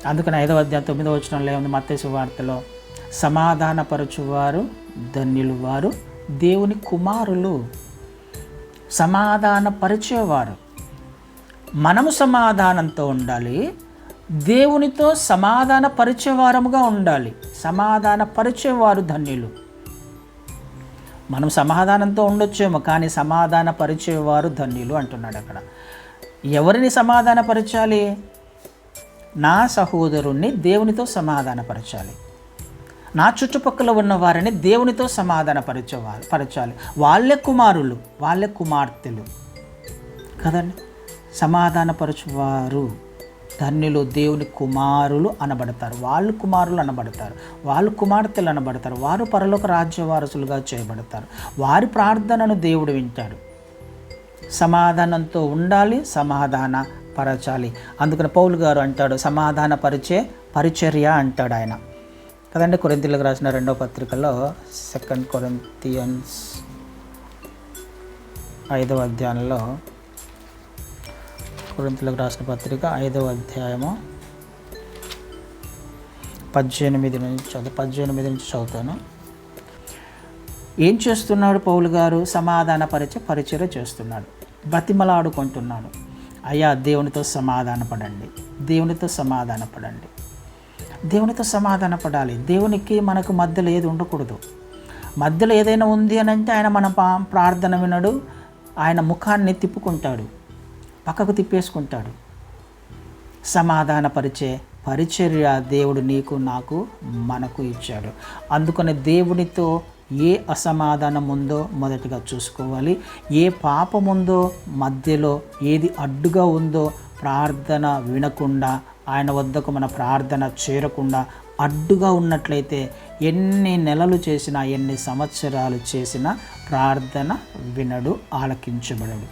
అందుకని 5వ అధ్యాయం 9వ వచనంలో ఏముంది? మత్తయి సువార్తలో, సమాధానపరచువారు ధన్యులు, వారు దేవుని కుమారులు. సమాధానపరిచేవారు. మనము సమాధానంతో ఉండాలి, దేవునితో సమాధాన పరిచేవారముగా ఉండాలి. సమాధానపరిచేవారు ధన్యులు. మనం సమాధానంతో ఉండొచ్చేమో, కానీ సమాధాన పరిచేవారు ధన్యులు అంటున్నాడు అక్కడ. ఎవరిని సమాధానపరచాలి? నా సహోదరుణ్ణి దేవునితో సమాధానపరచాలి. నా చుట్టుపక్కల ఉన్న వారిని దేవునితో పరచాలి. వాళ్ళే కుమారులు, వాళ్ళే కుమార్తెలు కదండి. సమాధానపరచువారు ధన్యులు, దేవుని కుమారులు అనబడతారు. వాళ్ళు కుమారులు అనబడతారు, వాళ్ళు కుమార్తెలు అనబడతారు. వారు పరలోక రాజ్య వారసులుగా చేయబడతారు. వారి ప్రార్థనను దేవుడు వింటాడు. సమాధానంతో ఉండాలి, సమాధాన పరచాలి. అందుకని పౌలు గారు అంటాడు, సమాధాన పరిచే పరిచర్య అంటాడు ఆయన కదండి. కొరింథీయులకు రాసిన 2వ పత్రికలో 2 కొరింథియన్స్ 5వ అధ్యాయంలో, కొరింథీయులకు రాసిన పత్రిక 5వ అధ్యాయము 18 నుంచి చదువుతాను. ఏం చేస్తున్నాడు పౌలు గారు? సమాధాన పరిచర్య చేస్తున్నాడు. బతిమలాడుకుంటున్నాడు. అయ్యా, దేవునితో సమాధానపడండి, దేవునితో సమాధానపడండి, దేవునితో సమాధానపడాలి. దేవునికి మనకు మధ్యలో ఏది ఉండకూడదు. మధ్యలో ఏదైనా ఉంది అని అంటే ఆయన మన ప్రార్థన వినడు. ఆయన ముఖాన్ని తిప్పుకుంటాడు, పక్కకు తిప్పేసుకుంటాడు. సమాధానపరిచే పరిచర్య దేవుడు నీకు, నాకు, మనకు ఇచ్చాడు. అందుకని దేవునితో ఏ అసమాధానం ఉందో మొదటిగా చూసుకోవాలి. ఏ పాపం ఉందో, మధ్యలో ఏది అడ్డుగా ఉందో, ప్రార్థన వినకుండా, ఆయన వద్దకు మన ప్రార్థన చేరకుండా అడ్డుగా ఉన్నట్లయితే ఎన్ని నెలలు చేసినా, ఎన్ని సంవత్సరాలు చేసినా ప్రార్థన వినడు, ఆలకించబడడు.